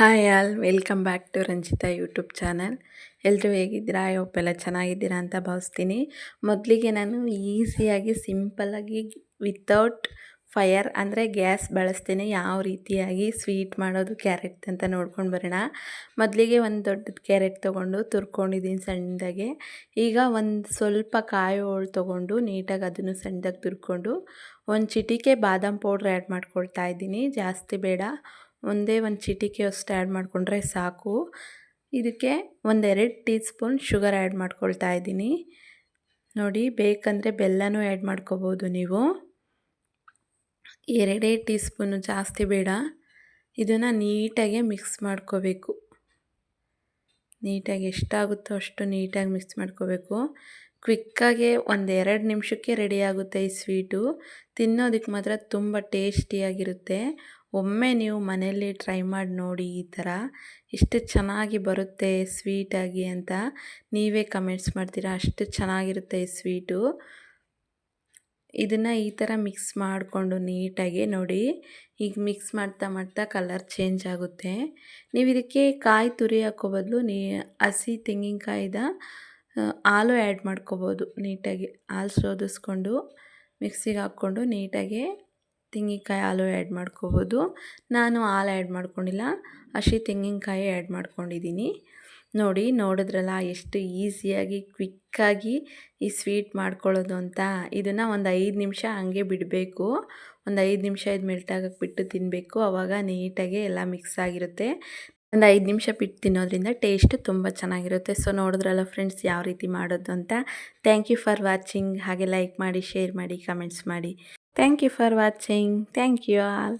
Hi all welcome back to Ranjitha YouTube channel. ಎಲ್ಲರೂ ಹೇಗಿದ್ದೀರಾ? I hope ಎಲ್ಲ ಚೆನ್ನಾಗಿದ್ದೀರಾ ಅಂತ ಭಾವಿಸ್ತೀನಿ. ಮೊದಲಿಗೆ ನಾನು ಈಸಿಯಾಗಿ ಸಿಂಪಲ್ಲಾಗಿ ವಿತೌಟ್ ಫೈರ್ ಅಂದರೆ ಗ್ಯಾಸ್ ಬಳಸ್ತೀನಿ ಯಾವ ರೀತಿಯಾಗಿ ಸ್ವೀಟ್ ಮಾಡೋದು ಕ್ಯಾರೆಟ್ ಅಂತ ನೋಡ್ಕೊಂಡು ಬರೋಣ. ಮೊದಲಿಗೆ ಒಂದು ದೊಡ್ಡದು ಕ್ಯಾರೆಟ್ ತೊಗೊಂಡು ತುರ್ಕೊಂಡಿದ್ದೀನಿ ಸಣ್ಣದಾಗೆ. ಈಗ ಒಂದು ಸ್ವಲ್ಪ ಕಾಯಿ ಹೋಳು ತೊಗೊಂಡು ನೀಟಾಗಿ ಅದನ್ನು ಸಣ್ಣದಾಗಿ ತುರ್ಕೊಂಡು ಒಂದು ಚಿಟಿಕೆ ಬಾದಾಮ್ ಪೌಡ್ರ್ ಆ್ಯಡ್ ಮಾಡ್ಕೊಳ್ತಾ ಇದ್ದೀನಿ. ಜಾಸ್ತಿ ಬೇಡ, ಒಂದೇ ಒಂದು ಚಿಟಿಕೆಯಷ್ಟು ಆ್ಯಡ್ ಮಾಡಿಕೊಂಡ್ರೆ ಸಾಕು. ಇದಕ್ಕೆ ಒಂದೆರಡು ಟೀ ಸ್ಪೂನ್ ಶುಗರ್ ಆ್ಯಡ್ ಮಾಡ್ಕೊಳ್ತಾ ಇದ್ದೀನಿ. ನೋಡಿ, ಬೇಕಂದರೆ ಬೆಲ್ಲನೂ ಆ್ಯಡ್ ಮಾಡ್ಕೋಬೋದು ನೀವು. 2 ಟೀ ಸ್ಪೂನು, ಜಾಸ್ತಿ ಬೇಡ. ಇದನ್ನು ನೀಟಾಗಿ ಮಿಕ್ಸ್ ಮಾಡ್ಕೋಬೇಕು. ನೀಟಾಗಿ ಎಷ್ಟಾಗುತ್ತೋ ಅಷ್ಟು ನೀಟಾಗಿ ಮಿಕ್ಸ್ ಮಾಡ್ಕೋಬೇಕು. ಕ್ವಿಕ್ಕಾಗಿ 1-2 ನಿಮಿಷಕ್ಕೆ ರೆಡಿ ಆಗುತ್ತೆ ಈ ಸ್ವೀಟು. ತಿನ್ನೋದಕ್ಕೆ ಮಾತ್ರ ತುಂಬ ಟೇಸ್ಟಿಯಾಗಿರುತ್ತೆ. ಒಮ್ಮೆ ನೀವು ಮನೆಯಲ್ಲಿ ಟ್ರೈ ಮಾಡಿ ನೋಡಿ, ಈ ಥರ ಎಷ್ಟು ಚೆನ್ನಾಗಿ ಬರುತ್ತೆ ಸ್ವೀಟಾಗಿ ಅಂತ ನೀವೇ ಕಮೆಂಟ್ಸ್ ಮಾಡ್ತೀರಾ. ಅಷ್ಟು ಚೆನ್ನಾಗಿರುತ್ತೆ ಈ ಸ್ವೀಟು. ಇದನ್ನು ಈ ಥರ ಮಿಕ್ಸ್ ಮಾಡಿಕೊಂಡು ನೀಟಾಗಿ ನೋಡಿ, ಈಗ ಮಿಕ್ಸ್ ಮಾಡ್ತಾ ಮಾಡ್ತಾ ಕಲರ್ ಚೇಂಜ್ ಆಗುತ್ತೆ. ನೀವು ಇದಕ್ಕೆ ಕಾಯಿ ತುರಿ ಹಾಕೋ ಬದಲು ಹಸಿ ತೆಂಗಿನಕಾಯಿದ ಹಾಲು ಆ್ಯಡ್ ಮಾಡ್ಕೋಬೋದು. ನೀಟಾಗಿ ಹಾಲು ಶೋಧಿಸ್ಕೊಂಡು ಮಿಕ್ಸಿಗೆ ಹಾಕ್ಕೊಂಡು ನೀಟಾಗಿ ತೆಂಗಿನಕಾಯಿ ಹಾಲು ಆ್ಯಡ್ ಮಾಡ್ಕೋಬೋದು. ನಾನು ಹಾಲು ಆ್ಯಡ್ ಮಾಡ್ಕೊಂಡಿಲ್ಲ, ಹಸಿ ತೆಂಗಿನಕಾಯಿ ಆ್ಯಡ್ ಮಾಡ್ಕೊಂಡಿದ್ದೀನಿ. ನೋಡಿ, ನೋಡಿದ್ರಲ್ಲ ಎಷ್ಟು ಈಸಿಯಾಗಿ ಕ್ವಿಕ್ಕಾಗಿ ಈ ಸ್ವೀಟ್ ಮಾಡ್ಕೊಳ್ಳೋದು ಅಂತ. ಇದನ್ನು ಒಂದು 5 ನಿಮಿಷ ಹಾಗೆ ಬಿಡಬೇಕು. ಒಂದು 5 ನಿಮಿಷ ಇದು ಮೆಲ್ಟ್ ಆಗಕ್ಕೆ ಬಿಟ್ಟು ತಿನ್ನಬೇಕು. ಆವಾಗ ನೀಟಾಗಿ ಎಲ್ಲ ಮಿಕ್ಸ್ ಆಗಿರುತ್ತೆ. ಒಂದು 5 ನಿಮಿಷ ಬಿಟ್ಟು ತಿನ್ನೋದ್ರಿಂದ ಟೇಸ್ಟ್ ತುಂಬ ಚೆನ್ನಾಗಿರುತ್ತೆ. ಸೊ ನೋಡಿದ್ರಲ್ಲ ಫ್ರೆಂಡ್ಸ್, ಯಾವ ರೀತಿ ಮಾಡೋದು ಅಂತ. Thank you for watching. ಹಾಗೆ ಲೈಕ್ ಮಾಡಿ, ಶೇರ್ ಮಾಡಿ, ಕಮೆಂಟ್ಸ್ ಮಾಡಿ. Thank you for watching. Thank you all.